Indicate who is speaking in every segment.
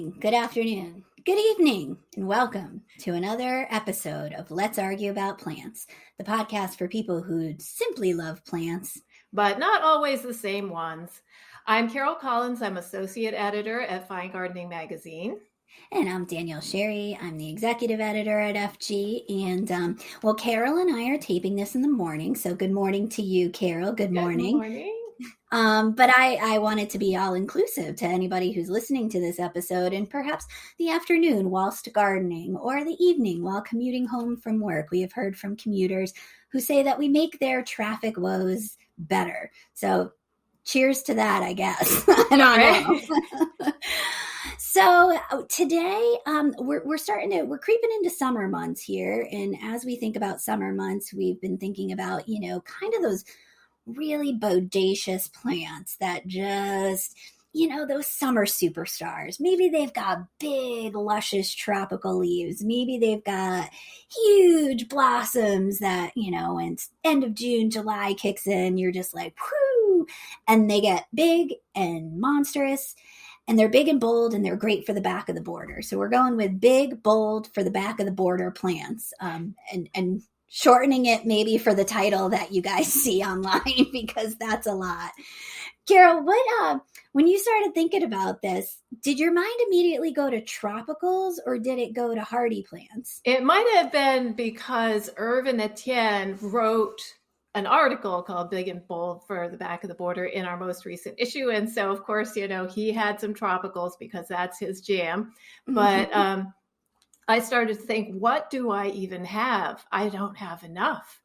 Speaker 1: morning, good afternoon, good evening, and welcome to another episode of Let's Argue About Plants, the podcast for people who simply love plants.
Speaker 2: But not always the same ones. I'm Carol Collins. I'm associate editor at Fine Gardening Magazine.
Speaker 1: And I'm Danielle Sherry. I'm the executive editor at FG. And, Carol and I are taping this in the morning. So good morning to you, Carol. Good morning.
Speaker 2: Good morning.
Speaker 1: But I want it to be all inclusive to anybody who's listening to this episode, and perhaps the afternoon whilst gardening or the evening while commuting home from work. We have heard from commuters who say that we make their traffic woes better. So cheers to that, I guess. I don't know. So today we're creeping into summer months here. And as we think about summer months, we've been thinking about, kind of those really bodacious plants that just, those summer superstars. Maybe they've got big, luscious tropical leaves. Maybe they've got huge blossoms that, when end of June, July kicks in, you're just like, whoo, and they get big and monstrous. And they're big and bold, and they're great for the back of the border. So we're going with big, bold for the back of the border plants, and shortening it maybe for the title that you guys see online, because that's a lot. Carol, when you started thinking about this, did your mind immediately go to tropicals, or did it go to hardy plants?
Speaker 2: It might have been because Irvin Etienne wrote an article called Big and Bold for the Back of the Border in our most recent issue. And so, of course, he had some tropicals because that's his jam. But I started to think, what do I even have? I don't have enough.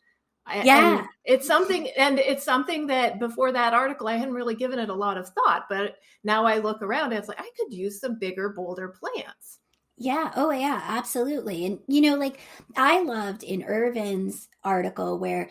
Speaker 2: And it's something that before that article, I hadn't really given it a lot of thought. But now I look around and it's like, I could use some bigger, bolder plants.
Speaker 1: Yeah. Oh, yeah, absolutely. And, I loved in Irvin's article where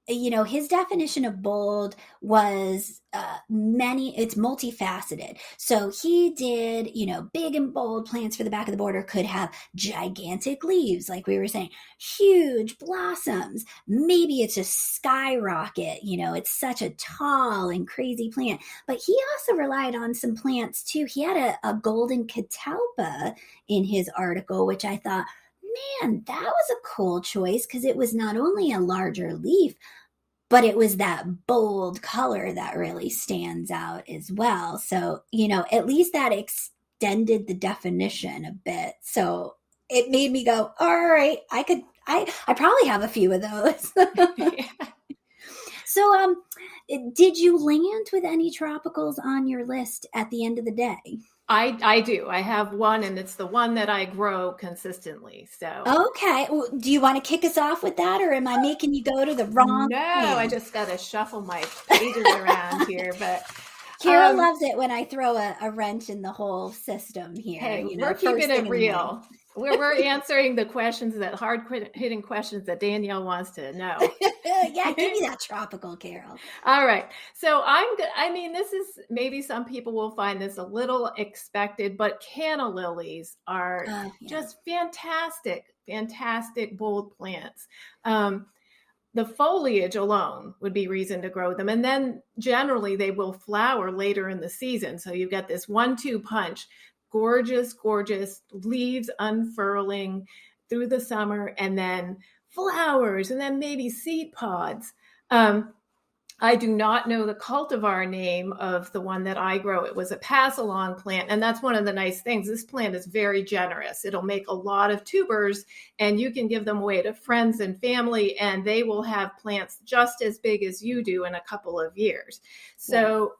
Speaker 1: his definition of bold was it's multifaceted. So he did, big and bold plants for the back of the border could have gigantic leaves, like we were saying, huge blossoms. Maybe it's a skyrocket, it's such a tall and crazy plant. But he also relied on some plants too. He had a golden catalpa in his article, which I thought, man, that was a cool choice, because it was not only a larger leaf, but it was that bold color that really stands out as well. So, at least that extended the definition a bit. So it made me go, all right, I probably have a few of those.
Speaker 2: Yeah.
Speaker 1: So, did you land with any tropicals on your list at the end of the day?
Speaker 2: I do. I have one, and it's the one that I grow consistently. So
Speaker 1: okay. Well, do you want to kick us off with that, or am I making you go to the wrong?
Speaker 2: No, I just got to shuffle my pages around here. But
Speaker 1: Carol loves it when I throw a wrench in the whole system here.
Speaker 2: Hey, we're keeping it real. We're answering the questions, that hard-hitting questions that Danielle wants to know.
Speaker 1: Yeah, give me that tropical, Carol.
Speaker 2: All right. So this is, maybe some people will find this a little expected, but canna lilies are just fantastic bold plants. The foliage alone would be reason to grow them. And then generally they will flower later in the season. So you've got this 1-2 punch. Gorgeous, gorgeous leaves unfurling through the summer, and then flowers, and then maybe seed pods. I do not know the cultivar name of the one that I grow. It was a pass-along plant, and that's one of the nice things. This plant is very generous. It'll make a lot of tubers, and you can give them away to friends and family, and they will have plants just as big as you do in a couple of years. So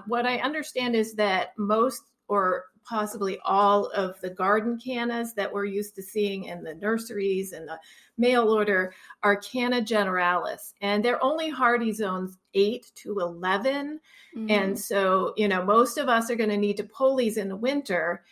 Speaker 2: what I understand is that most, or possibly all, of the garden cannas that we're used to seeing in the nurseries and the mail order are Canna generalis, and they're only hardy zones 8 to 11. And so, most of us are going to need to pull these in the winter,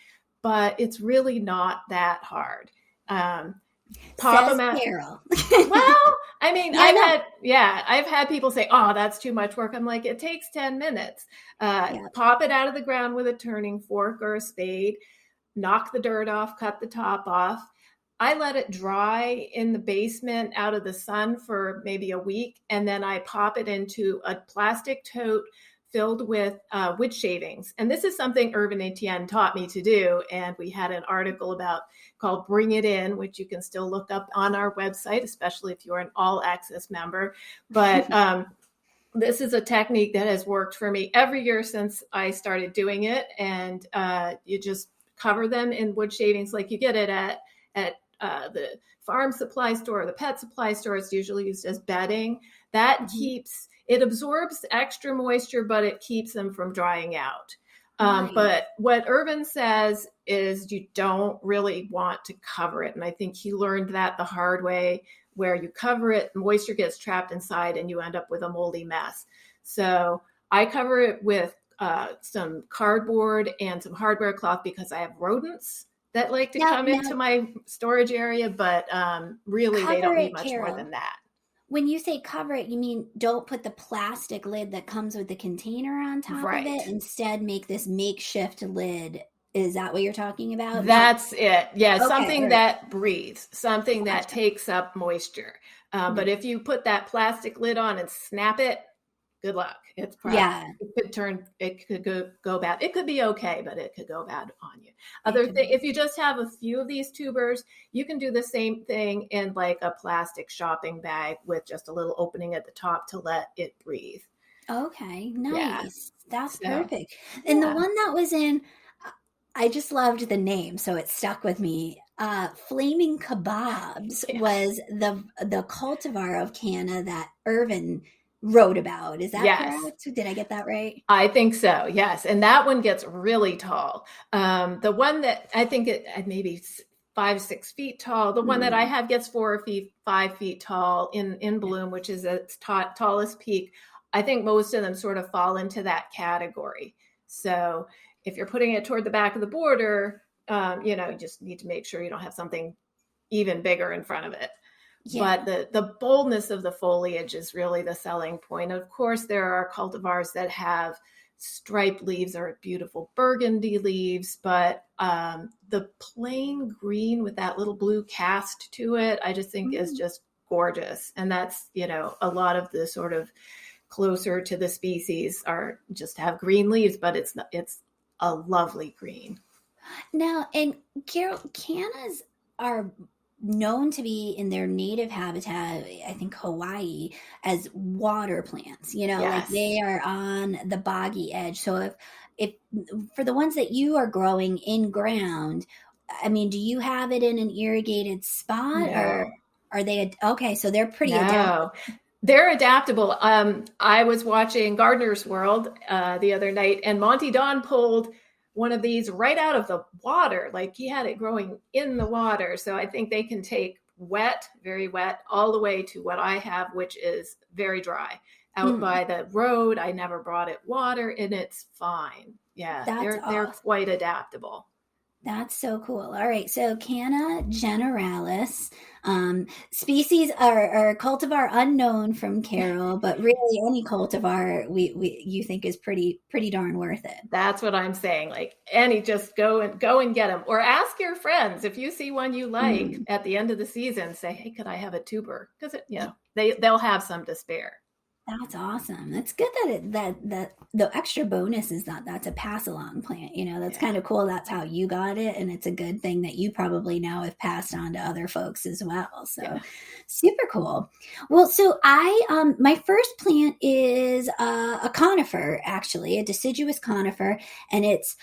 Speaker 2: but it's really not that hard. Pop them out.
Speaker 1: Carol.
Speaker 2: Well, I've had people say, oh, that's too much work. I'm like, it takes 10 minutes. Pop it out of the ground with a turning fork or a spade, knock the dirt off, cut the top off. I let it dry in the basement out of the sun for maybe a week, and then I pop it into a plastic tote filled with wood shavings. And this is something Irvin Etienne taught me to do. And we had an article called Bring It In, which you can still look up on our website, especially if you're an all access member. But this is a technique that has worked for me every year since I started doing it. And you just cover them in wood shavings like you get it at the farm supply store or the pet supply store. It's usually used as bedding. That it absorbs extra moisture, but it keeps them from drying out. Nice. But what Irvin says is you don't really want to cover it. And I think he learned that the hard way, where you cover it, moisture gets trapped inside and you end up with a moldy mess. So I cover it with some cardboard and some hardware cloth because I have rodents that like to come into my storage area, but really they don't need much more than that.
Speaker 1: When you say cover it, you mean don't put the plastic lid that comes with the container on top of it. Instead, make this makeshift lid. Is that what you're talking about?
Speaker 2: That's it. Yeah, okay, something that breathes, something that takes up moisture. But if you put that plastic lid on and snap it, good luck. It's probably, it could go bad. It could be okay, but it could go bad on you. If you just have a few of these tubers, you can do the same thing in like a plastic shopping bag with just a little opening at the top to let it breathe.
Speaker 1: Okay, nice. Yeah. That's perfect. And the one that was in, I just loved the name, so it stuck with me. Flaming Kebabs was the cultivar of Canna that Irvin wrote about. Is that correct? Did I get that right?
Speaker 2: I think so. Yes. And that one gets really tall. The one that I think it maybe 5-6 feet tall. The one that I have gets 5 feet tall in bloom, which is its tallest peak. I think most of them sort of fall into that category. So if you're putting it toward the back of the border, you just need to make sure you don't have something even bigger in front of it. Yeah. But the boldness of the foliage is really the selling point. Of course, there are cultivars that have striped leaves or beautiful burgundy leaves, but the plain green with that little blue cast to it, I just think is just gorgeous. And that's, a lot of the sort of closer to the species are just have green leaves, but it's a lovely green.
Speaker 1: Now, and Carol, cannas are known to be in their native habitat, I think Hawaii, as water plants, like they are on the boggy edge. So if for the ones that you are growing in ground, I mean, do you have it in an irrigated spot or are they, okay, so they're pretty adaptable.
Speaker 2: They're adaptable. I was watching Gardener's World the other night, and Monty Don pulled one of these right out of the water. Like he had it growing in the water. So I think they can take wet, very wet, all the way to what I have, which is very dry. Out by the road, I never brought it water, and it's fine. Yeah, they're quite adaptable.
Speaker 1: That's so cool. All right. So Canna generalis, species are cultivar unknown from Carol, but really any cultivar you think is pretty darn worth it.
Speaker 2: That's what I'm saying. Like just go and get them, or ask your friends if you see one you like at the end of the season. Say, hey, could I have a tuber? Because they'll have some to spare.
Speaker 1: That's awesome. That's good that the extra bonus is that's a pass along plant. That's kind of cool. That's how you got it. And it's a good thing that you probably now have passed on to other folks as well. So super cool. Well, so my first plant is a conifer, actually, a deciduous conifer, and it's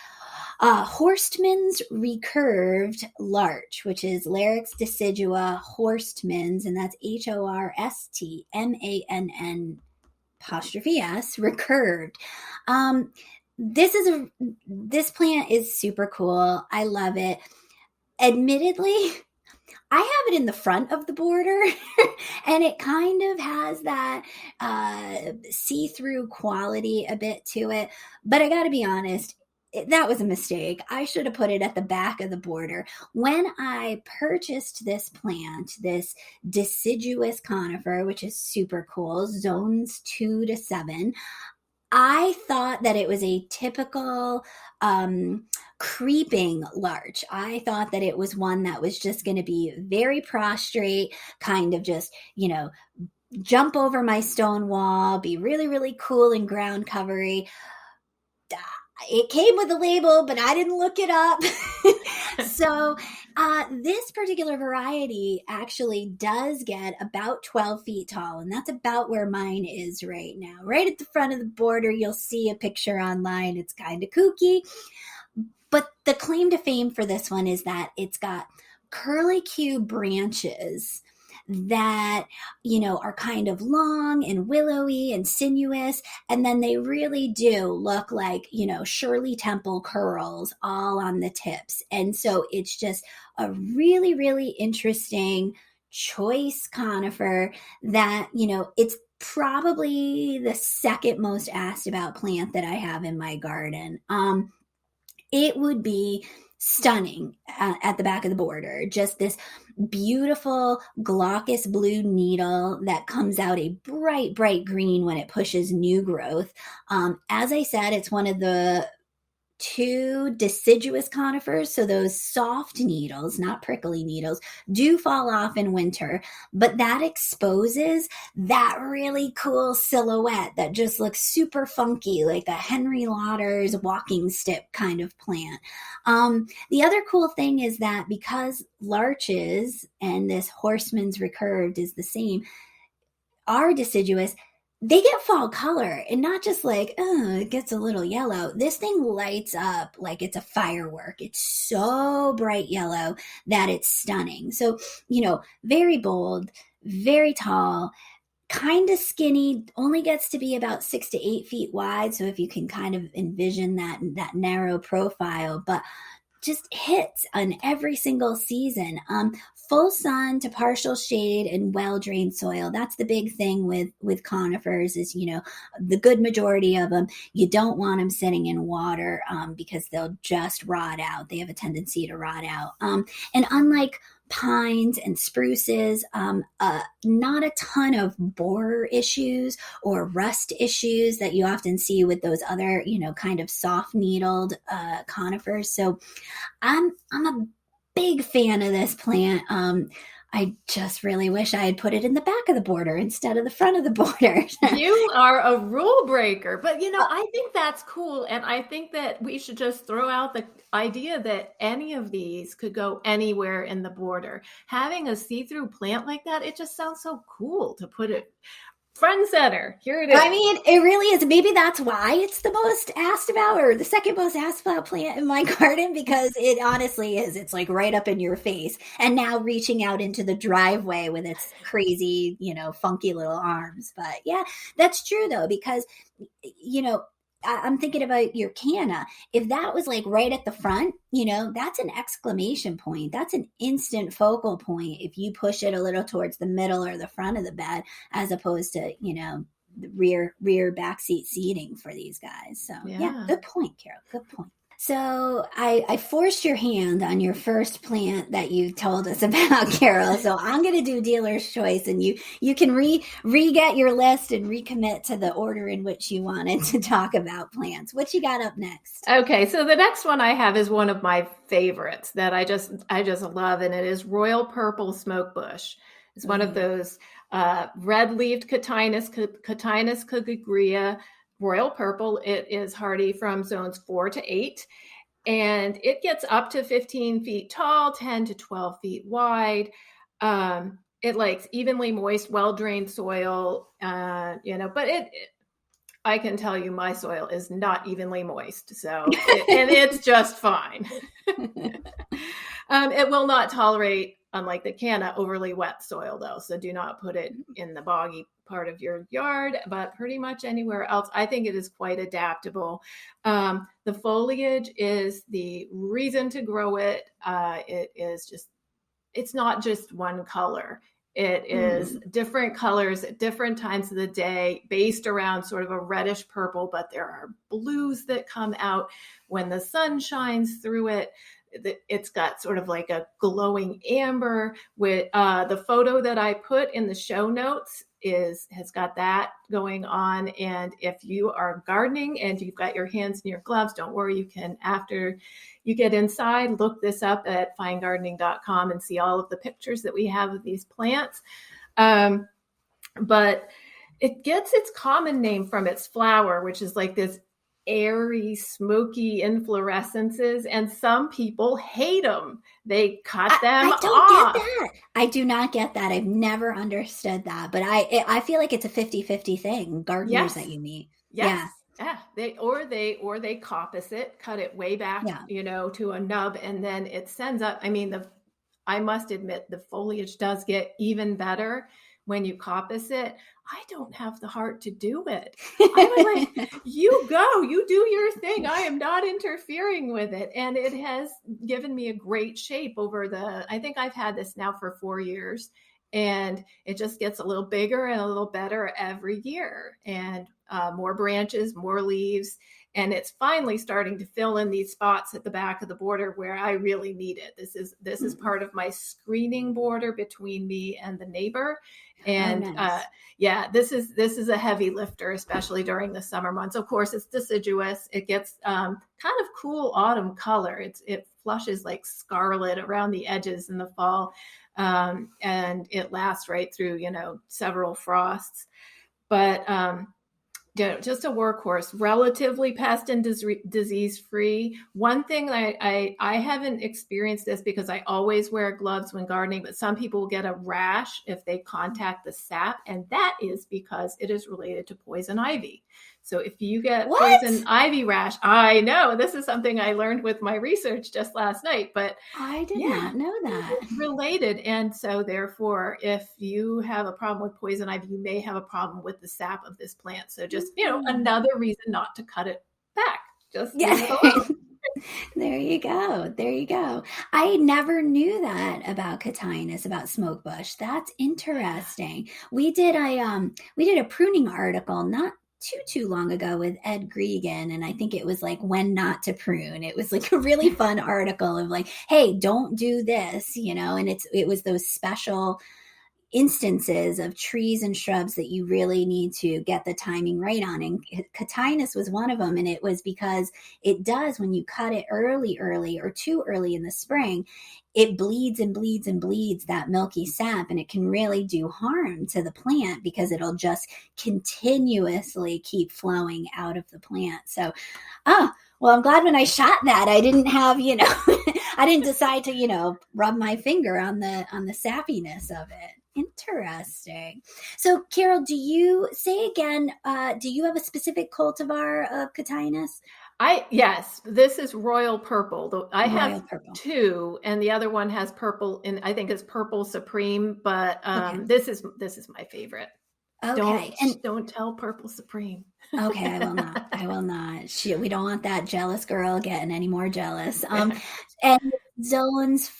Speaker 1: Horstmann's Recurved larch, which is Larix decidua Horstmann's, and that's Horstmann ', Recurved. This plant is super cool. I love it. Admittedly, I have it in the front of the border and it kind of has that see-through quality a bit to it. But I got to be honest, that was a mistake. I should have put it at the back of the border. When I purchased this plant, this deciduous conifer, which is super cool, zones 2 to 7, I thought that it was a typical creeping larch. I thought that it was one that was just going to be very prostrate, kind of just, jump over my stone wall, be really, really cool and ground covery. It came with a label, but I didn't look it up. So this particular variety actually does get about 12 feet tall, and that's about where mine is right now. Right at the front of the border, you'll see a picture online. It's kind of kooky. But the claim to fame for this one is that it's got curlicue branches that, are kind of long and willowy and sinuous. And then they really do look like, Shirley Temple curls all on the tips. And so it's just a really, really interesting choice conifer that, it's probably the second most asked about plant that I have in my garden. It would be stunning at the back of the border. Just this beautiful glaucous blue needle that comes out a bright, bright green when it pushes new growth. As I said, it's one of the 2 deciduous conifers, so those soft needles, not prickly needles, do fall off in winter, but that exposes that really cool silhouette that just looks super funky, like a Henry Lauder's walking stick kind of plant. The other cool thing is that because larches and this Horstmann's recurved is the same, are deciduous, they get fall color, and not just like, it gets a little yellow. This thing lights up like it's a firework. It's so bright yellow that it's stunning. So, very bold, very tall, kind of skinny, only gets to be about 6 to 8 feet wide. So if you can kind of envision that narrow profile, but just hits on every single season. Full sun to partial shade and well-drained soil. That's the big thing with conifers is, the good majority of them, you don't want them sitting in water because they'll just rot out. They have a tendency to rot out. And unlike pines and spruces, not a ton of borer issues or rust issues that you often see with those other, kind of soft needled conifers. So I'm a big fan of this plant. I just really wish I had put it in the back of the border instead of the front of the border.
Speaker 2: You are a rule breaker, but I think that's cool. And I think that we should just throw out the idea that any of these could go anywhere in the border. Having a see-through plant like that, it just sounds so cool to put it front and center. Here it is.
Speaker 1: I mean, it really is. Maybe that's why it's the most asked about, or the second most asked about plant in my garden, because it honestly is. It's like right up in your face. And now reaching out into the driveway with its crazy, funky little arms. But yeah, that's true though, because, I'm thinking about your Canna. If that was like right at the front, that's an exclamation point. That's an instant focal point if you push it a little towards the middle or the front of the bed, as opposed to, the rear backseat seating for these guys. So yeah, good point, Carol. Good point. So I forced your hand on your first plant that you told us about, Carol. So I'm going to do dealer's choice, and you can re-get your list and recommit to the order in which you wanted to talk about plants. What you got up next?
Speaker 2: Okay, so the next one I have is one of my favorites that I just love, and it is royal purple smokebush. It's one of those red-leaved Catinus cogagria. Royal purple. It is hardy from zones 4 to 8, and it gets up to 15 feet tall, 10 to 12 feet wide. It likes evenly moist, well-drained soil, but I can tell you my soil is not evenly moist, and it's just fine. It will not tolerate, unlike the Canna, overly wet soil though. So do not put it in the boggy part of your yard, but pretty much anywhere else. I think it is quite adaptable. The foliage is the reason to grow it. It's not just one color. It is different colors at different times of the day, based around sort of a reddish purple, but there are blues that come out when the sun shines through it. It's got sort of like a glowing amber. With the photo that I put in the show notes has got that going on. And if you are gardening and you've got your hands in your gloves, don't worry, you can, after you get inside, look this up at finegardening.com and see all of the pictures that we have of these plants. but it gets its common name from its flower, which is like this airy, smoky inflorescences, and some people hate them. They cut them
Speaker 1: I don't
Speaker 2: off.
Speaker 1: get that. I do not get that. I've never understood that, but I feel like it's a 50-50 thing. Gardeners that you meet.
Speaker 2: Yes. Yeah. They coppice it, cut it way back, to a nub, and then it sends up. I mean, I must admit the foliage does get even better when you coppice it. I don't have the heart to do it. I was like, you go, you do your thing. I am not interfering with it. And it has given me a great shape I think I've had this now for 4 years, and it just gets a little bigger and a little better every year, and more branches, more leaves. And it's finally starting to fill in these spots at the back of the border where I really need it. This is part of my screening border between me and the neighbor. And
Speaker 1: nice.
Speaker 2: This is a heavy lifter, especially during the summer months. Of course, it's deciduous. It gets kind of cool autumn color. It flushes like scarlet around the edges in the fall, and it lasts right through several frosts. But just a workhorse, relatively pest and disease free. One thing I haven't experienced this because I always wear gloves when gardening, but some people will get a rash if they contact the sap, and that is because it is related to poison ivy. So if you get poison ivy rash, I know this is something I learned with my research just last night, but
Speaker 1: I did not know that.
Speaker 2: It's related. And so therefore, if you have a problem with poison ivy, you may have a problem with the sap of this plant. So just, another reason not to cut it back. Just leave it alone.
Speaker 1: There you go. There you go. I never knew that about cotinus, about smokebush. That's interesting. We did a pruning article not too long ago with Ed Gregan, and I think it was like when not to prune. It was like a really fun article of like, hey, don't do this, and it was those special instances of trees and shrubs that you really need to get the timing right on. And cotinus was one of them. And it was because it does, when you cut it early or too early in the spring, it bleeds and bleeds and bleeds that milky sap, and it can really do harm to the plant because it'll just continuously keep flowing out of the plant. So, well, I'm glad when I shot that, I didn't have, I didn't decide to, rub my finger on the sappiness of it. Interesting. So, Carol, do you have a specific cultivar of cotinus?
Speaker 2: Yes, this is royal purple. I have two, and the other one has purple, and I think it's purple supreme. But this is my favorite.
Speaker 1: Okay,
Speaker 2: don't tell purple supreme.
Speaker 1: Okay, I will not. Shoot, we don't want that jealous girl getting any more jealous. And zones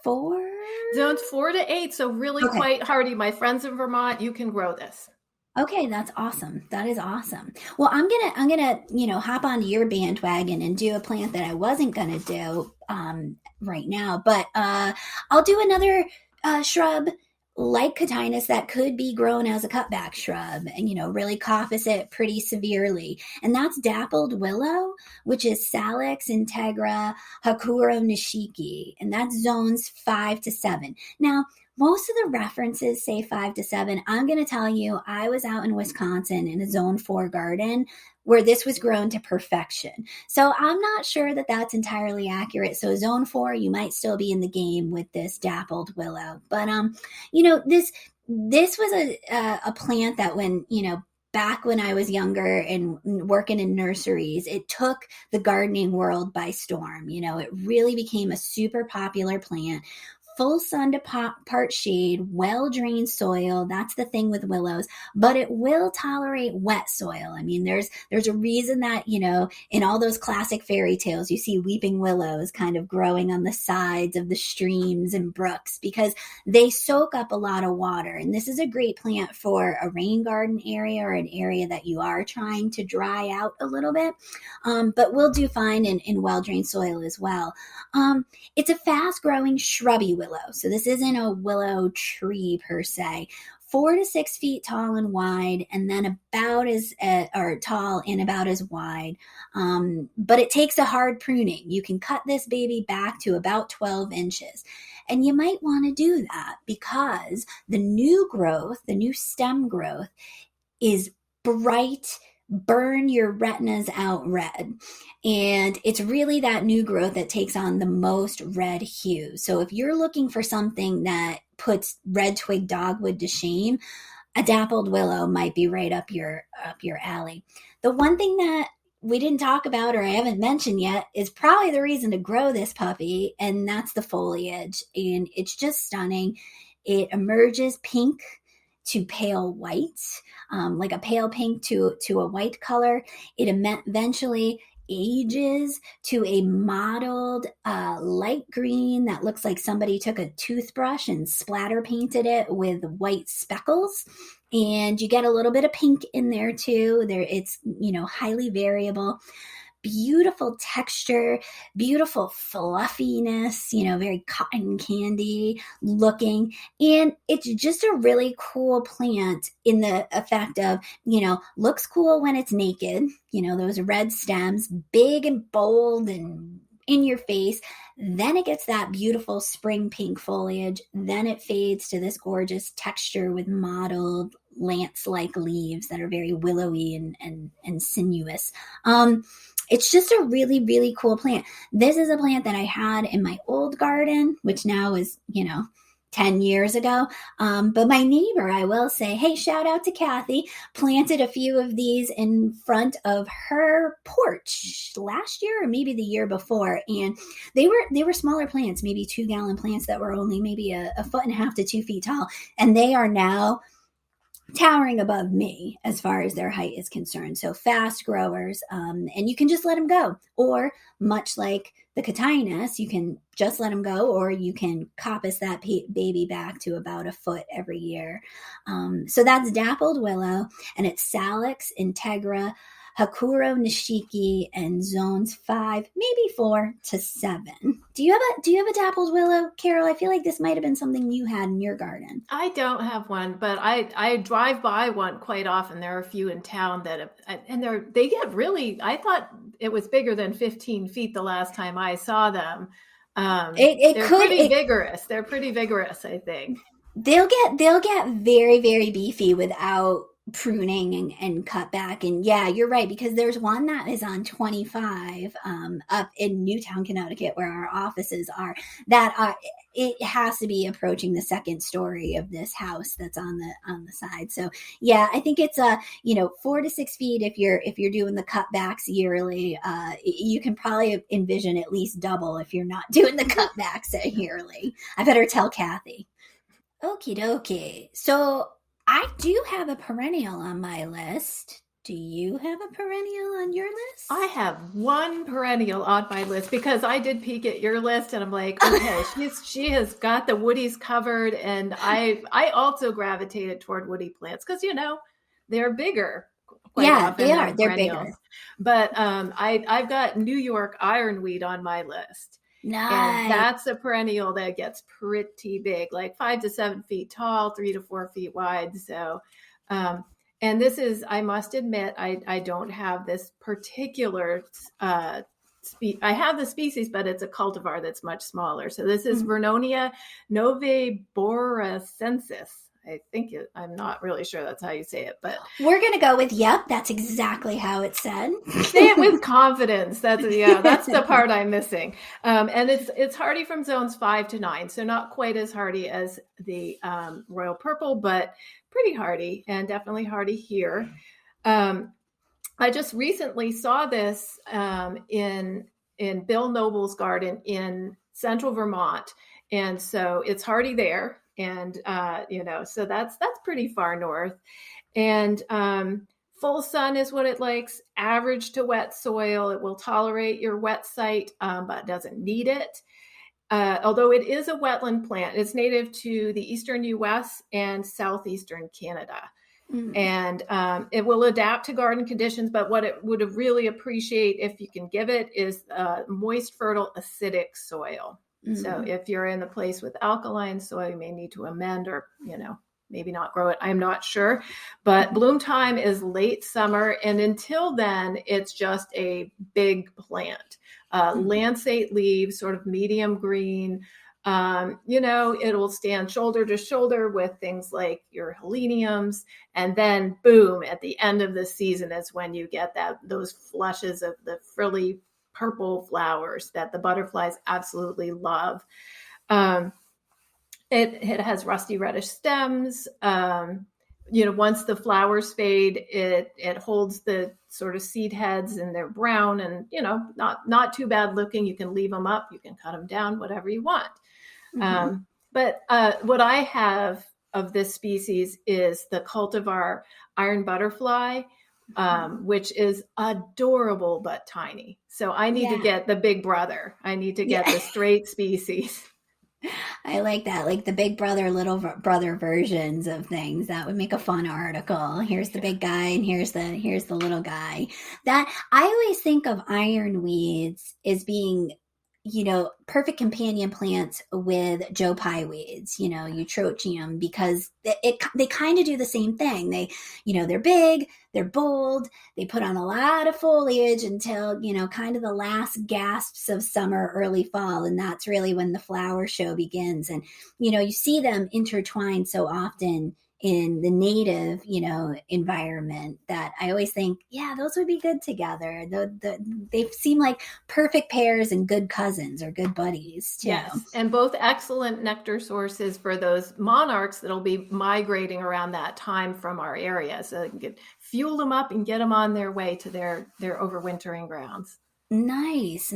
Speaker 1: 4.
Speaker 2: Zones 4 to 8, so really quite hardy. My friends in Vermont, you can grow this.
Speaker 1: Okay, that's awesome. That is awesome. Well, I'm gonna hop onto your bandwagon and do a plant that I wasn't gonna do right now, but I'll do another shrub like cotinus that could be grown as a cutback shrub and, really coppice it pretty severely. And that's dappled willow, which is Salix integra Hakuro nishiki. And that's zones 5 to 7. Now, most of the references say 5 to 7. I'm going to tell you, I was out in Wisconsin in a zone 4 garden where this was grown to perfection. So I'm not sure that that's entirely accurate. So zone 4, you might still be in the game with this dappled willow. But, this was a plant that back when I was younger and working in nurseries, it took the gardening world by storm. It really became a super popular plant. Full sun to part shade, well-drained soil. That's the thing with willows, but it will tolerate wet soil. I mean, there's a reason that, in all those classic fairy tales, you see weeping willows kind of growing on the sides of the streams and brooks because they soak up a lot of water. And this is a great plant for a rain garden area or an area that you are trying to dry out a little bit. But will do fine in well-drained soil as well. It's a fast-growing shrubby willow. So this isn't a willow tree per se. 4 to 6 feet tall and wide, and then about as or tall and about as wide. But it takes a hard pruning. You can cut this baby back to about 12 inches. And you might want to do that because the new growth, the new stem growth, is bright, burn your retinas out red. And it's really that new growth that takes on the most red hue. So if you're looking for something that puts red twig dogwood to shame, a dappled willow might be right up your alley. The one thing that we didn't talk about, or I haven't mentioned yet, is probably the reason to grow this puppy, and that's the foliage. And it's just stunning. It emerges pink to pale white, like a pale pink to a white color. It eventually ages to a mottled light green that looks like somebody took a toothbrush and splatter painted it with white speckles. And you get a little bit of pink in there too. It's, highly variable. Beautiful texture, beautiful fluffiness, very cotton candy looking. And it's just a really cool plant in the effect of, looks cool when it's naked, those red stems, big and bold and in your face. Then it gets that beautiful spring pink foliage. Then it fades to this gorgeous texture with mottled lance-like leaves that are very willowy and sinuous. It's just a really, really cool plant. This is a plant that I had in my old garden, which now is, 10 years ago. But my neighbor, I will say, hey, shout out to Kathy, planted a few of these in front of her porch last year or maybe the year before. And they were smaller plants, maybe 2-gallon plants that were only maybe a 1.5 to 2 feet tall. And they are now towering above me as far as their height is concerned. So fast growers, and you can just let them go. Or much like the cotinus, you can just let them go, or you can coppice that baby back to about a foot every year. So that's dappled willow, and it's Salix, Integra, Hakuro Nishiki, and zones 5, maybe 4 to 7. Do you have a dappled willow, Carol? I feel like this might have been something you had in your garden.
Speaker 2: I don't have one, but I drive by one quite often. There are a few in town that they get really. I thought it was bigger than 15 feet the last time I saw them. They're pretty vigorous. They're pretty vigorous, I think.
Speaker 1: They'll get very, very beefy without pruning and cut back. And yeah, you're right, because there's one that is on 25 up in Newtown, Connecticut, where our offices are, that it has to be approaching the second story of this house that's on the side. So yeah, I think it's 4 to 6 feet. If you're doing the cutbacks yearly, you can probably envision at least double if you're not doing the cutbacks yearly. I better tell Kathy. Okie dokie. So I do have a perennial on my list. Do you have a perennial on your list?
Speaker 2: I have one perennial on my list because I did peek at your list and I'm like, okay, she has got the woodies covered. And I also gravitated toward woody plants because, they're bigger.
Speaker 1: Yeah, they are. They're bigger.
Speaker 2: But I've got New York ironweed on my list.
Speaker 1: Nice.
Speaker 2: And that's a perennial that gets pretty big, like 5 to 7 feet tall, 3 to 4 feet wide. So, and this is, I must admit, I don't have this particular I have the species, but it's a cultivar that's much smaller. So this is Vernonia novaeboracensis. I think I'm not really sure that's how you say it, but
Speaker 1: we're going to go with, yep, that's exactly how it's said.
Speaker 2: Say it with confidence. That's the part I'm missing. And it's hardy from zones 5 to 9. So not quite as hardy as the royal purple, but pretty hardy, and definitely hardy here. I just recently saw this in Bill Noble's garden in central Vermont. And so it's hardy there. And, so that's pretty far north. And full sun is what it likes. Average to wet soil. It will tolerate your wet site, but doesn't need it. Although it is a wetland plant, it's native to the eastern U.S. and southeastern Canada. Mm-hmm. And it will adapt to garden conditions, but what it would really appreciate if you can give it is moist, fertile, acidic soil. Mm-hmm. So if you're in a place with alkaline soil, you may need to amend or, maybe not grow it. I'm not sure. But bloom time is late summer. And until then, it's just a big plant. Lancate leaves, sort of medium green. It'll stand shoulder to shoulder with things like your heleniums. And then boom, at the end of the season is when you get those flushes of the frilly purple flowers that the butterflies absolutely love. It has rusty reddish stems. Once the flowers fade, it holds the sort of seed heads, and they're brown and, not too bad looking. You can leave them up, you can cut them down, whatever you want. Mm-hmm. But what I have of this species is the cultivar iron butterfly, which is adorable but tiny. So I need to get the big brother. I need to get the straight species.
Speaker 1: I like that, like the big brother, little brother versions of things. That would make a fun article. Here's the big guy and here's the little guy. That I always think of ironweeds as being, perfect companion plants with Joe Pye weeds, eutrochium, because they kind of do the same thing. They, they're big, they're bold, they put on a lot of foliage until, kind of the last gasps of summer, early fall. And that's really when the flower show begins. And, you see them intertwined so often in the native, environment, that I always think, those would be good together. They seem like perfect pairs and good cousins or good buddies too.
Speaker 2: Yes, and both excellent nectar sources for those monarchs that'll be migrating around that time from our area. So they can fuel them up and get them on their way to their overwintering grounds.
Speaker 1: Nice.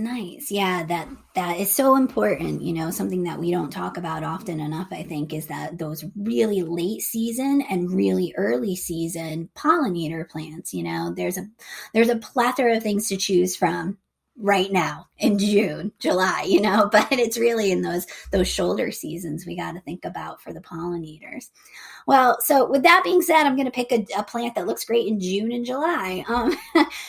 Speaker 1: Yeah, that is so important. Something that we don't talk about often enough, I think, is that those really late season and really early season pollinator plants, there's a plethora of things to choose from right now in June, July, but it's really in those shoulder seasons we got to think about for the pollinators. Well, so with that being said, I'm going to pick a plant that looks great in June and July.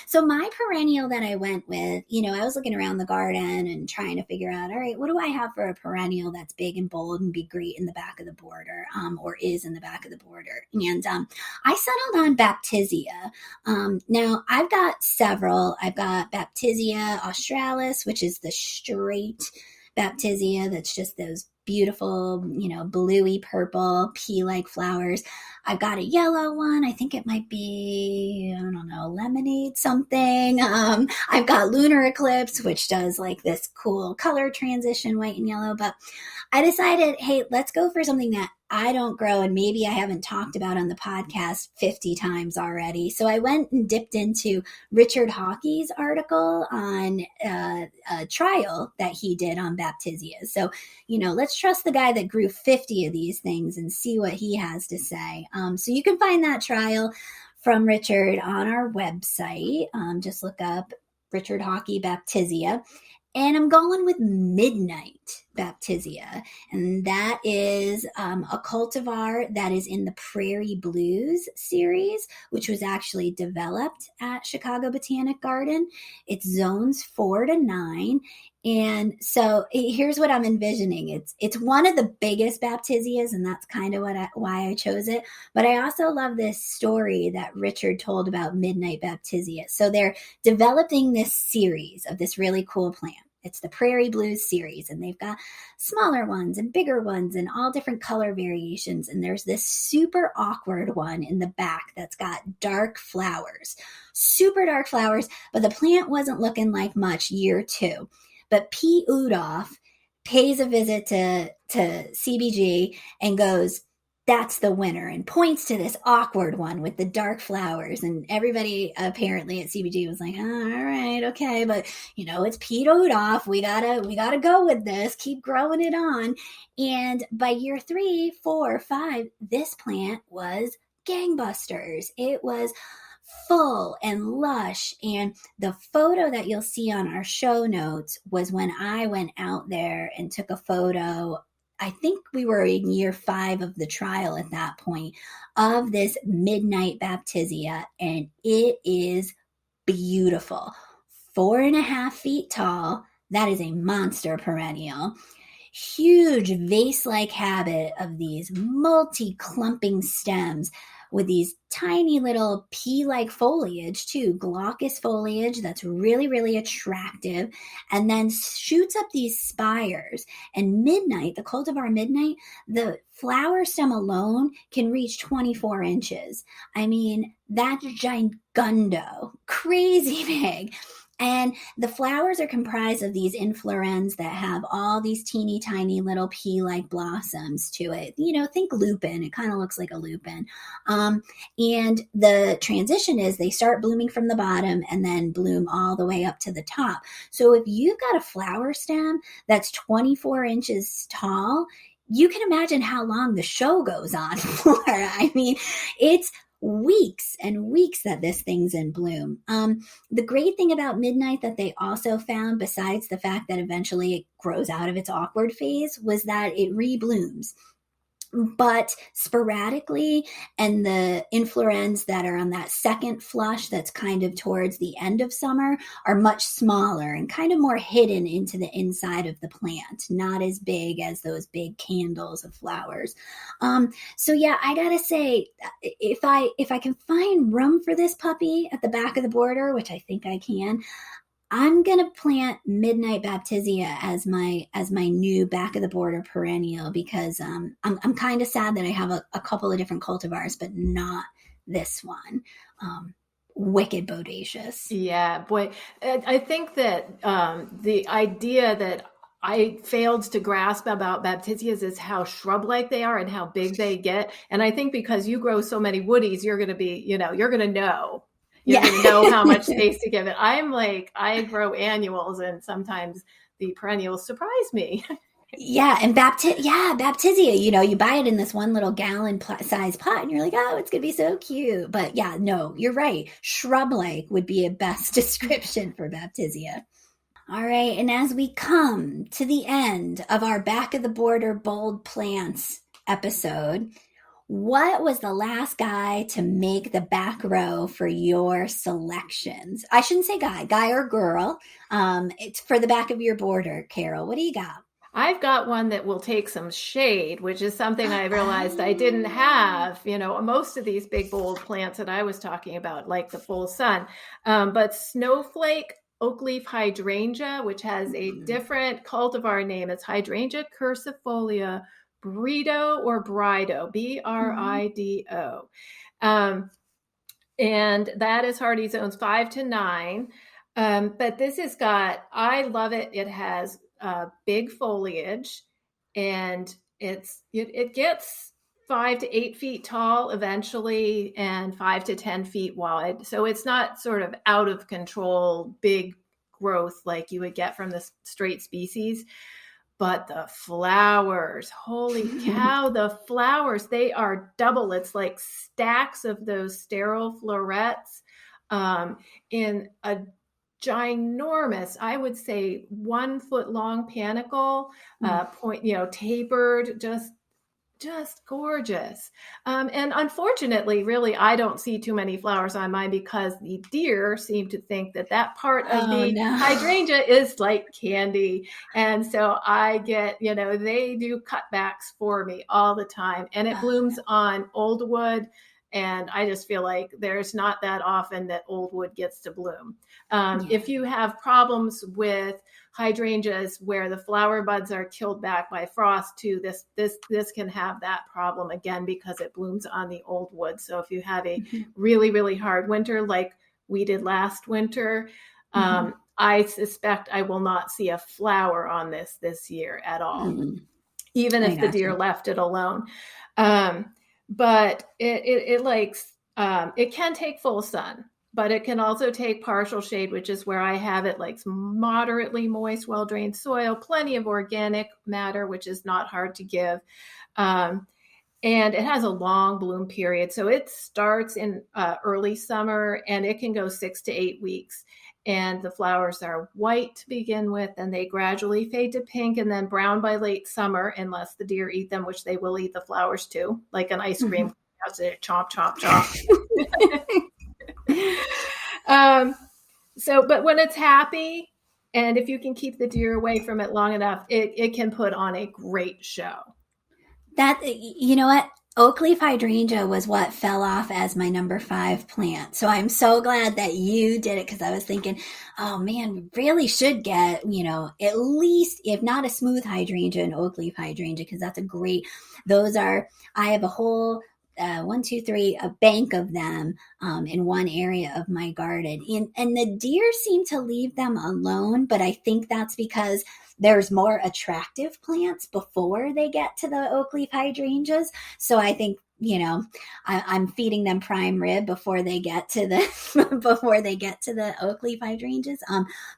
Speaker 1: So my perennial that I went with, I was looking around the garden and trying to figure out, all right, what do I have for a perennial that's big and bold and be great in the back of the border, or is in the back of the border? And I settled on baptisia. Now I've got several. I've got baptisia australis, which is the straight baptisia that's just those beautiful, bluey purple pea-like flowers. I've got a yellow one. I think it might be, I don't know, lemonade something. I've got lunar eclipse, which does like this cool color transition, white and yellow. But I decided, hey, let's go for something that I don't grow and maybe I haven't talked about on the podcast 50 times already. So I went and dipped into Richard Hawkey's article on a trial that he did on baptisia. So, let's trust the guy that grew 50 of these things and see what he has to say. So you can find that trial from Richard on our website. Just look up Richard Hawkey baptisia. And I'm going with Midnight baptisia. And that is a cultivar that is in the Prairie Blues series, which was actually developed at Chicago Botanic Garden. It's zones 4 to 9. And so here's what I'm envisioning. It's one of the biggest baptisias, and that's kind of why I chose it. But I also love this story that Richard told about Midnight baptisia. So they're developing this series of this really cool plant. It's the Prairie Blues series, and they've got smaller ones and bigger ones and all different color variations. And there's this super awkward one in the back that's got dark flowers, super dark flowers, but the plant wasn't looking like much year 2. But Pete Udoff pays a visit to CBG and goes, that's the winner, and points to this awkward one with the dark flowers. And everybody apparently at CBG was like, oh, all right, okay, but it's Pete Udoff. We gotta go with this, keep growing it on. And by year 3, 4, 5, this plant was gangbusters. It was full and lush. And the photo that you'll see on our show notes was when I went out there and took a photo. I think we were in year 5 of the trial at that point, of this Midnight baptisia. And it is beautiful. 4.5 feet tall. That is a monster perennial. huge vase-like habit of these multi-clumping stems with these tiny little pea-like foliage too, glaucous foliage that's really, really attractive, and then shoots up these spires. And midnight, the cultivar midnight, the flower stem alone can reach 24 inches. I mean, that's gigundo, crazy big. And the flowers are comprised of these inflorescences that have all these teeny tiny little pea-like blossoms to it. Think lupin. It kind of looks like a lupin. And the transition is they start blooming from the bottom and then bloom all the way up to the top. So if you've got a flower stem that's 24 inches tall, you can imagine how long the show goes on for. I mean, it's weeks and weeks that this thing's in bloom. The great thing about midnight that they also found, besides the fact that eventually it grows out of its awkward phase, was that it reblooms, but sporadically, and the inflorescences that are on that second flush that's kind of towards the end of summer are much smaller and kind of more hidden into the inside of the plant, not as big as those big candles of flowers. So yeah, I gotta say, if I can find room for this puppy at the back of the border, which I think I can, I'm going to plant Midnight Baptisia as my new back of the border perennial, because I'm kind of sad that I have a couple of different cultivars, but not this one. Wicked bodacious.
Speaker 2: Yeah, boy. I think that the idea that I failed to grasp about baptisias is how shrub-like they are and how big they get. And I think because you grow so many woodies, you're going to be, you're going to know. You're going to know how much space to give it. I grow annuals, and sometimes the perennials surprise me.
Speaker 1: Yeah, and baptisia, you buy it in this one little gallon size pot, and you're like, oh, it's going to be so cute. But yeah, no, you're right. Shrub-like would be a best description for baptisia. All right, and as we come to the end of our back of the border bold plants episode, what was the last guy to make the back row for your selections? I shouldn't say guy or girl. It's for the back of your border. Carol, what do you got?
Speaker 2: I've got one that will take some shade, which is something I realized I didn't have. Most of these big bold plants that I was talking about, like the full sun, but Snowflake oakleaf hydrangea, which has a different cultivar name. It's Hydrangea cursifolia Brido or Brido, Brido. And that is hardy zones 5 to 9. But this I love it. It has big foliage, and it gets 5 to 8 feet tall eventually, and 5 to 10 feet wide. So it's not sort of out of control, big growth like you would get from the straight species. But the flowers, holy cow, the flowers, they are double. It's like stacks of those sterile florets in a ginormous, I would say 1 foot long panicle, tapered, just gorgeous. And unfortunately, really, I don't see too many flowers on mine because the deer seem to think that part of hydrangea is like candy. And so I get, they do cutbacks for me all the time, and it blooms on old wood. And I just feel like there's not that often that old wood gets to bloom. If you have problems with hydrangeas where the flower buds are killed back by frost too, this can have that problem again because it blooms on the old wood. So if you have a really, really hard winter like we did last winter, I suspect I will not see a flower on this year at all, even if the deer left it alone. But it can take full sun, but it can also take partial shade, which is where I have it, like moderately moist, well-drained soil, plenty of organic matter, which is not hard to give. And it has a long bloom period. So it starts in early summer, and it can go 6 to 8 weeks. And the flowers are white to begin with, and they gradually fade to pink and then brown by late summer, unless the deer eat them, which they will eat the flowers too, like an ice cream. Chomp, chomp, chomp. But when it's happy, And if you can keep the deer away from it long enough, it can put on a great show.
Speaker 1: That, you know what? Oakleaf hydrangea was what fell off as my number 5 plant. So I'm so glad that you did it, because I was thinking, oh man, we really should get, at least, if not a smooth hydrangea, an oakleaf hydrangea, because that's a great, I have a whole, 1, 2, 3, a bank of them in one area of my garden. And the deer seem to leave them alone, but I think that's because there's more attractive plants before they get to the oakleaf hydrangeas. So I think, I'm feeding them prime rib before they get to the oakleaf hydrangeas.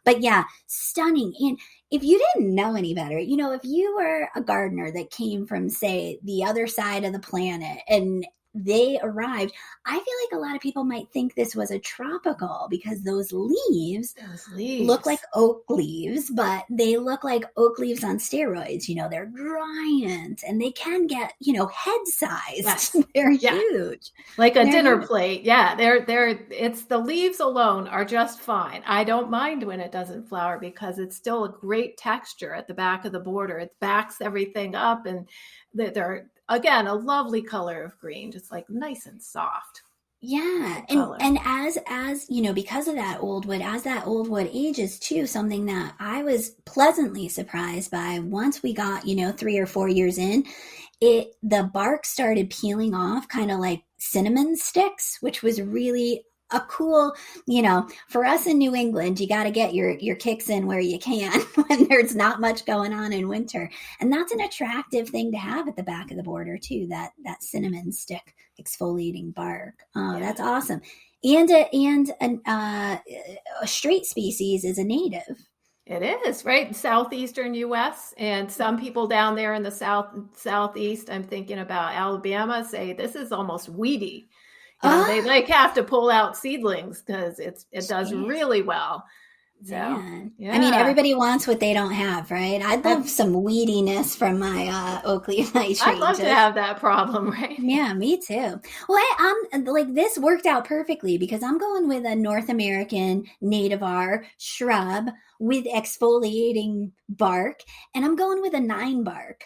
Speaker 1: But yeah, stunning. And if you didn't know any better, if you were a gardener that came from, say, the other side of the planet and they arrived, I feel like a lot of people might think this was a tropical, because those leaves look like oak leaves, but they look like oak leaves on steroids. They're giant and they can get, head sized. Yes. They're huge.
Speaker 2: Like a dinner plate. Yeah. It's the leaves alone are just fine. I don't mind when it doesn't flower, because it's still a great texture at the back of the border. It backs everything up, and they're, again, a lovely color of green, just like nice and soft.
Speaker 1: Yeah. And as because of that old wood, as that old wood ages too, something that I was pleasantly surprised by once we got, 3 or 4 years in, the bark started peeling off kind of like cinnamon sticks, which was really a cool, for us in New England, you got to get your kicks in where you can when there's not much going on in winter. And that's an attractive thing to have at the back of the border too, that cinnamon stick exfoliating bark. Oh, yeah. That's awesome. And a straight species is a native.
Speaker 2: It is, right? Southeastern U.S. And some people down there in the southeast, I'm thinking about Alabama, say this is almost weedy. They have to pull out seedlings because it does really well. So, yeah.
Speaker 1: I mean, everybody wants what they don't have, right? I'd love some weediness from my oakleaf hydrangeas.
Speaker 2: I'd love to have that problem, right?
Speaker 1: Yeah, me too. Well, I'm like, this worked out perfectly because I'm going with a North American nativar shrub with exfoliating bark, and I'm going with a ninebark.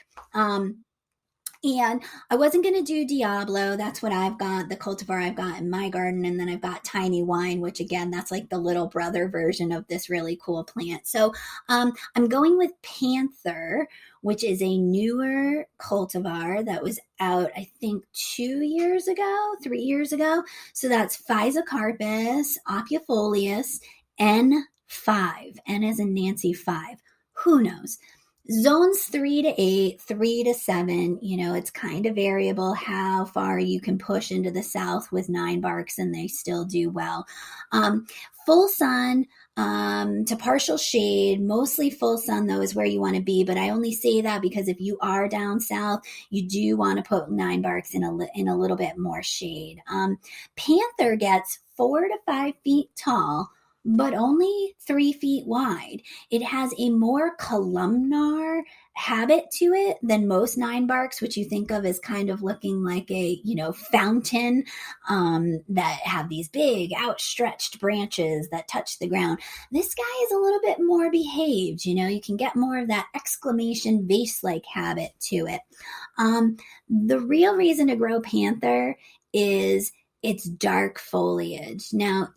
Speaker 1: And I wasn't going to do Diablo. That's what I've got, the cultivar I've got in my garden. And then I've got Tiny Wine, which again, that's like the little brother version of this really cool plant. So I'm going with Panther, which is a newer cultivar that was out, I think, 3 years ago. So that's Physocarpus opifolius N5, N as in Nancy 5. Who knows? Zones 3 to 8, 3 to 7, it's kind of variable how far you can push into the south with ninebarks and they still do well. Full sun to partial shade, mostly full sun though is where you want to be, but I only say that because if you are down south, you do want to put ninebarks in a little bit more shade. Panther gets 4 to 5 feet tall, but only 3 feet wide. It has a more columnar habit to it than most ninebarks, which you think of as kind of looking like a, fountain that have these big outstretched branches that touch the ground. This guy is a little bit more behaved. You can get more of that exclamation vase-like habit to it. The real reason to grow Panther is its dark foliage. Now,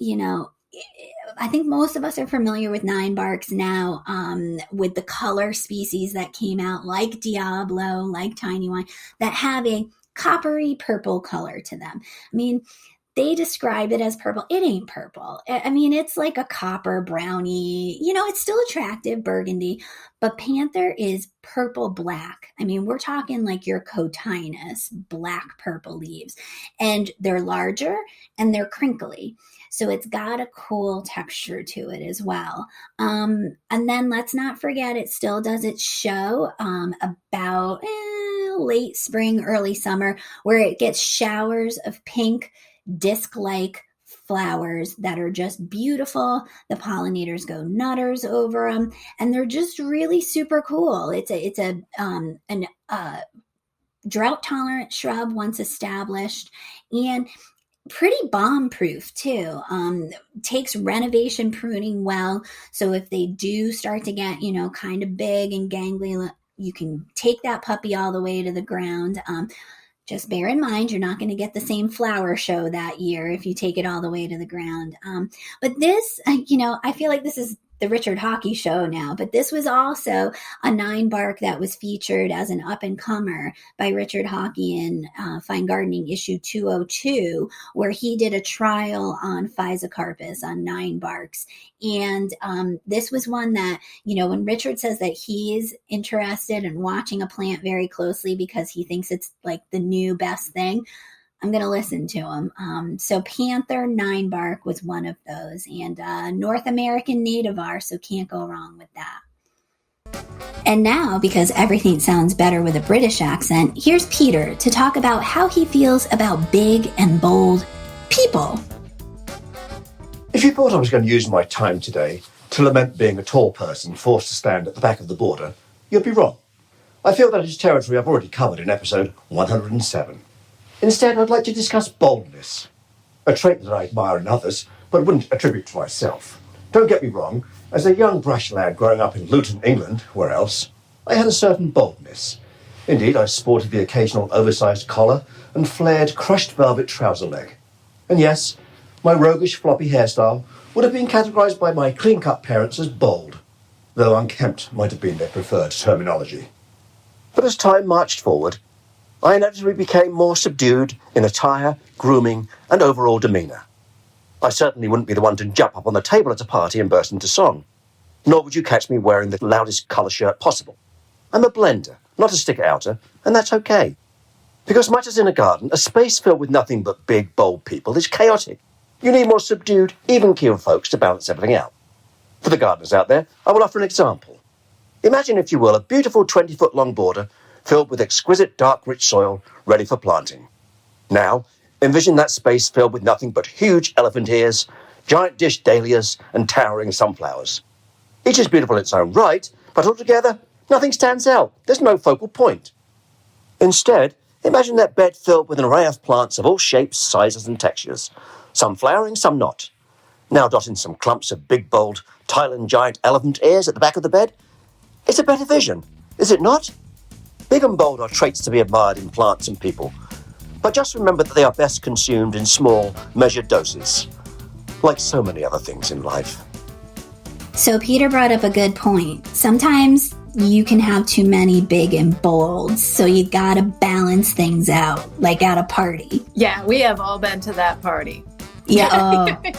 Speaker 1: I think most of us are familiar with ninebarks now, with the color species that came out, like Diablo, like Tiny Wine, that have a coppery purple color to them. I mean, they describe it as purple. It ain't purple. I mean, it's like a copper brownie. It's still attractive, burgundy, but Panther is purple black. I mean, we're talking like your cotinus, black purple leaves, and they're larger and they're crinkly. So it's got a cool texture to it as well. And then let's not forget, it still does its show about late spring, early summer, where it gets showers of pink disc-like flowers that are just beautiful. The pollinators go nutters over them, and they're just really super cool. It's a drought-tolerant shrub once established, and pretty bomb-proof too. Takes renovation pruning well. So if they do start to get, kind of big and gangly, you can take that puppy all the way to the ground. Just bear in mind, you're not going to get the same flower show that year if you take it all the way to the ground. But this, I feel like this is the Richard Hockey show now, but this was also a ninebark that was featured as an up-and-comer by Richard Hockey in Fine Gardening issue 202, where he did a trial on Physocarpus, on ninebarks. And this was one that, when Richard says that he's interested in watching a plant very closely because he thinks it's like the new best thing, I'm going to listen to him. So Panther ninebark was one of those, and North American nativar, so can't go wrong with that. And now, because everything sounds better with a British accent, here's Peter to talk about how he feels about big and bold people.
Speaker 3: If you thought I was going to use my time today to lament being a tall person forced to stand at the back of the border, you'd be wrong. I feel that is territory I've already covered in episode 107. Instead, I'd like to discuss boldness, a trait that I admire in others, but wouldn't attribute to myself. Don't get me wrong, as a young brash lad growing up in Luton, England, where else, I had a certain boldness. Indeed, I sported the occasional oversized collar and flared crushed velvet trouser leg. And yes, my roguish floppy hairstyle would have been categorized by my clean-cut parents as bold, though unkempt might have been their preferred terminology. But as time marched forward, I inevitably became more subdued in attire, grooming, and overall demeanour. I certainly wouldn't be the one to jump up on the table at a party and burst into song. Nor would you catch me wearing the loudest colour shirt possible. I'm a blender, not a stick-outer, and that's okay. Because much as in a garden, a space filled with nothing but big, bold people is chaotic. You need more subdued, even-keeled folks to balance everything out. For the gardeners out there, I will offer an example. Imagine, if you will, a beautiful 20-foot-long border filled with exquisite dark rich soil ready for planting. Now, envision that space filled with nothing but huge elephant ears, giant dish dahlias, and towering sunflowers. Each is beautiful in its own right, but altogether, nothing stands out. There's no focal point. Instead, imagine that bed filled with an array of plants of all shapes, sizes, and textures, some flowering, some not. Now dotting some clumps of big, bold, Thailand giant elephant ears at the back of the bed. It's a better vision, is it not? Big and bold are traits to be admired in plants and people, but just remember that they are best consumed in small, measured doses, like so many other things in life.
Speaker 1: So Peter brought up a good point. Sometimes you can have too many big and bold, so you gotta balance things out, like at a party.
Speaker 2: Yeah, we have all been to that party.
Speaker 1: Yeah, oh,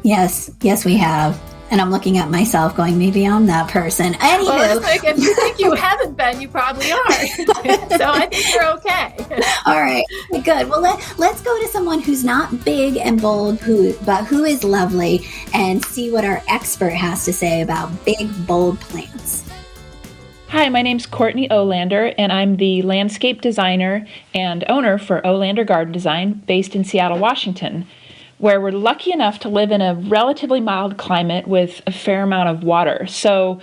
Speaker 1: yes, we have. And I'm looking at myself going, maybe I'm that person. Anywho.
Speaker 2: Well, it's like, if you think you haven't been, you probably are. So I think you're okay.
Speaker 1: All right, good. Well, let's go to someone who's not big and bold, but who is lovely, and see what our expert has to say about big, bold plants.
Speaker 4: Hi, my name's Courtney Olander, and I'm the landscape designer and owner for Olander Garden Design, based in Seattle, Washington, where we're lucky enough to live in a relatively mild climate with a fair amount of water. So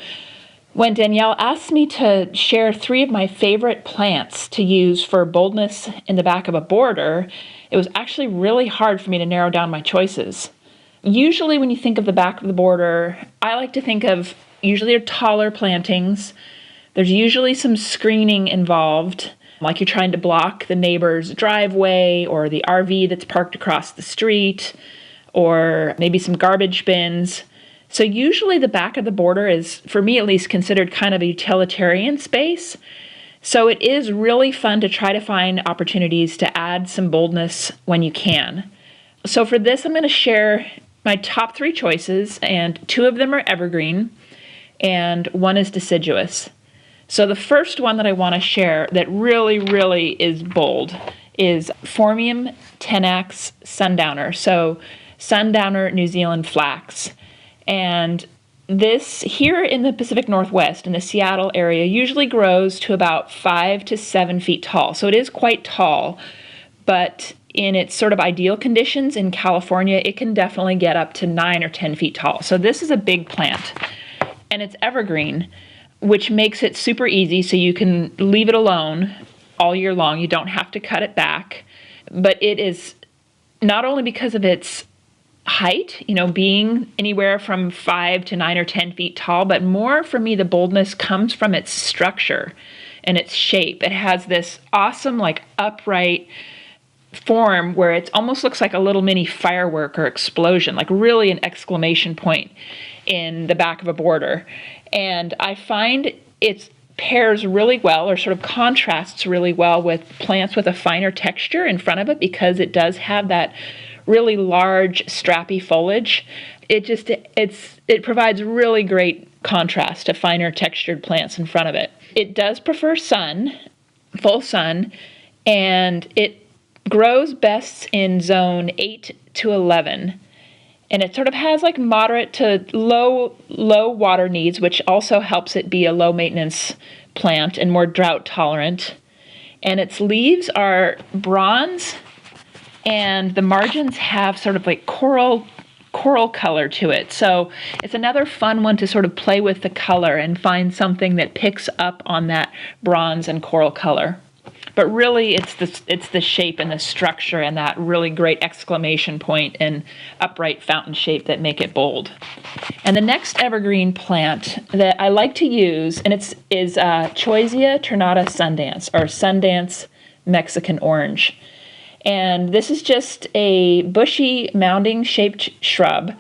Speaker 4: when Danielle asked me to share 3 of my favorite plants to use for boldness in the back of a border, it was actually really hard for me to narrow down my choices. Usually when you think of the back of the border, I like to think of usually taller plantings. There's usually some screening involved, like you're trying to block the neighbor's driveway or the RV that's parked across the street, or maybe some garbage bins. So usually the back of the border is, for me at least, considered kind of a utilitarian space. So it is really fun to try to find opportunities to add some boldness when you can. So for this, I'm going to share my top 3 choices, and 2 of them are evergreen, and 1 is deciduous. So the first one that I want to share that really, really is bold is Phormium tenax sundowner. So Sundowner New Zealand flax. And this here in the Pacific Northwest, in the Seattle area, usually grows to about 5 to 7 feet tall. So it is quite tall, but in its sort of ideal conditions in California, it can definitely get up to 9 or 10 feet tall. So this is a big plant, and it's evergreen, which makes it super easy, so you can leave it alone all year long. You don't have to cut it back, but it is not only because of its height, being anywhere from 5 to 9 or 10 feet tall, but more for me, the boldness comes from its structure and its shape. It has this awesome, like upright form where it almost looks like a little mini firework or explosion, like really an exclamation point in the back of a border. And I find it pairs really well, or sort of contrasts really well, with plants with a finer texture in front of it, because it does have that really large, strappy foliage. It provides really great contrast to finer textured plants in front of it. It does prefer sun, full sun, and it grows best in zone 8 to 11. And it sort of has like moderate to low water needs, which also helps it be a low maintenance plant and more drought tolerant. And its leaves are bronze, and the margins have sort of like coral color to it. So it's another fun one to sort of play with the color and find something that picks up on that bronze and coral color. But really, it's the shape and the structure and that really great exclamation point and upright fountain shape that make it bold. And the next evergreen plant that I like to use, and is Choisya ternata Sundance, or Sundance Mexican orange. And this is just a bushy, mounding-shaped shrub,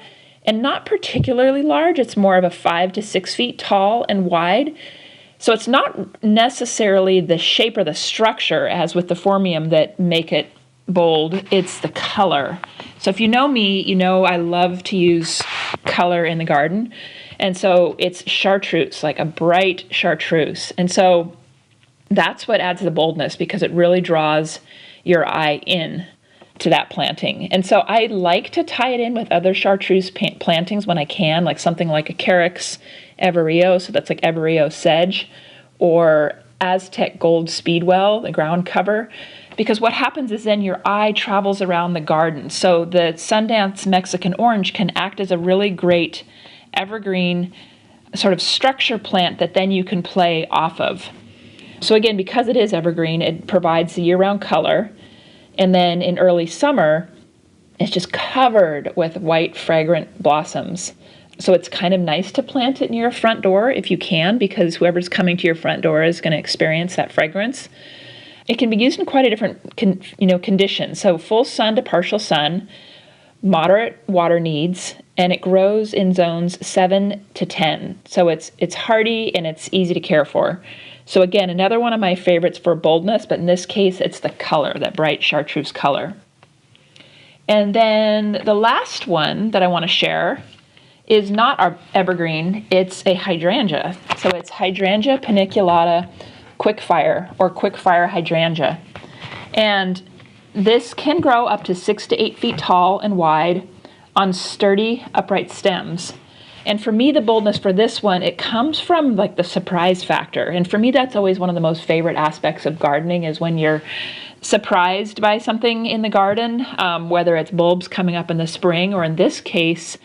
Speaker 4: and not particularly large. It's more of a 5 to 6 feet tall and wide. So it's not necessarily the shape or the structure, as with the phormium, that make it bold. It's the color. So if you know me, you know I love to use color in the garden. And so it's chartreuse, like a bright chartreuse. And so that's what adds the boldness, because it really draws your eye in to that planting. And so I like to tie it in with other chartreuse plantings when I can, like something like a Carex evereo, so that's like evereo sedge, or Aztec gold speedwell, the ground cover, because what happens is then your eye travels around the garden. So the Sundance Mexican orange can act as a really great evergreen sort of structure plant that then you can play off of. So again, because it is evergreen, it provides the year-round color. And then in early summer, it's just covered with white, fragrant blossoms. So it's kind of nice to plant it near a front door if you can, because whoever's coming to your front door is going to experience that fragrance. It can be used in quite a different conditions. So full sun to partial sun, moderate water needs, and it grows in zones 7 to 10. So it's hardy and it's easy to care for. So again, another one of my favorites for boldness, but in this case, it's the color, that bright chartreuse color. And then the last one that I want to share is not our evergreen, it's a hydrangea. So it's Hydrangea paniculata quickfire, or quickfire hydrangea. And this can grow up to 6 to 8 feet tall and wide on sturdy, upright stems. And for me, the boldness for this one, it comes from like the surprise factor. And for me, that's always one of the most favorite aspects of gardening, is when you're surprised by something in the garden, whether it's bulbs coming up in the spring, or in this case,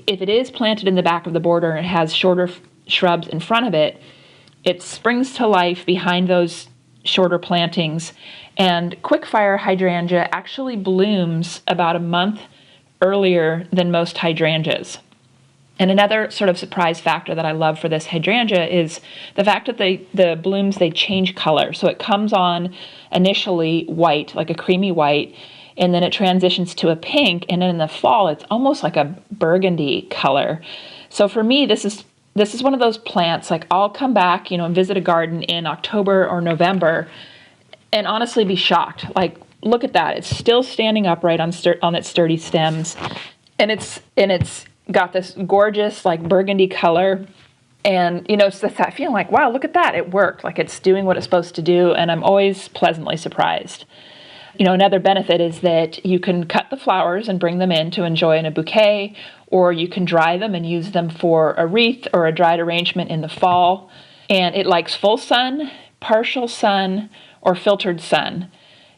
Speaker 4: if it is planted in the back of the border and it has shorter shrubs in front of it, it springs to life behind those shorter plantings. And quickfire hydrangea actually blooms about a month earlier than most hydrangeas. And another sort of surprise factor that I love for this hydrangea is the fact that the blooms, they change color. So it comes on initially white, like a creamy white, and then it transitions to a pink, and then in the fall, it's almost like a burgundy color. So for me, this is one of those plants, like I'll come back, and visit a garden in October or November and honestly be shocked. Like, look at that. It's still standing upright on its sturdy stems, and it's got this gorgeous like burgundy color. And, it's that feeling like, wow, look at that. It worked. Like, it's doing what it's supposed to do. And I'm always pleasantly surprised. Another benefit is that you can cut the flowers and bring them in to enjoy in a bouquet, or you can dry them and use them for a wreath or a dried arrangement in the fall. And it likes full sun, partial sun, or filtered sun.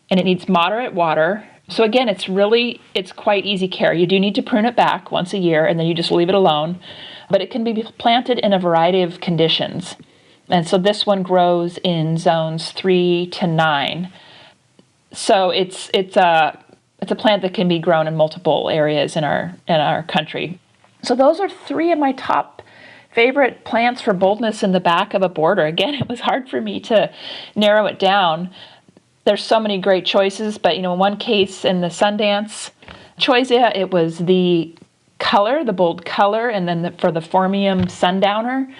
Speaker 4: And it needs moderate water. So again, it's quite easy care. You do need to prune it back once a year, and then you just leave it alone. But it can be planted in a variety of conditions. And so this one grows in zones 3 to 9. So it's It's a plant that can be grown in multiple areas in our country. So those are 3 of my top favorite plants for boldness in the back of a border. Again, it was hard for me to narrow it down. There's so many great choices, but in one case in the Sundance choisya, it was the color, the bold color, and then for the Phormium Sundowner,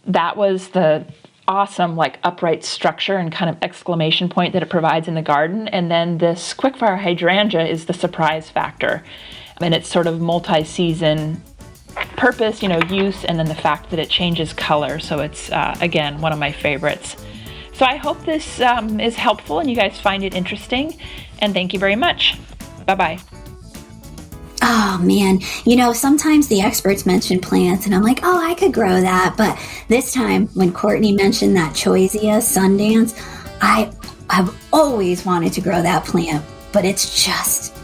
Speaker 4: that was the awesome upright structure and kind of exclamation point that it provides in the garden. And then this quickfire hydrangea is the surprise factor. And it's sort of multi-season purpose, use, and then the fact that it changes color. So it's, again, one of my favorites. So I hope this is helpful and you guys find it interesting. And thank you very much. Bye-bye.
Speaker 1: Oh man, sometimes the experts mention plants and I'm like, oh, I could grow that. But this time when Courtney mentioned that choisya Sundance, I've always wanted to grow that plant, but it's just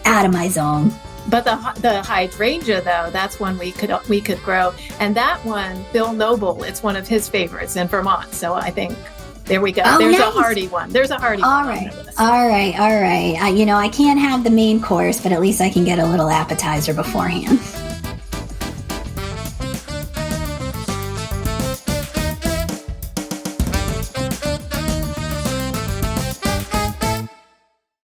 Speaker 1: out of my zone.
Speaker 2: But the hydrangea, though, that's one we could grow. And that one, Bill Noble, it's one of his favorites in Vermont. So I think there we go.
Speaker 1: Oh,
Speaker 2: There's
Speaker 1: nice.
Speaker 2: A hardy one. There's a hardy
Speaker 1: all
Speaker 2: one.
Speaker 1: Right. All right. I can't have the main course, but at least I can get a little appetizer beforehand.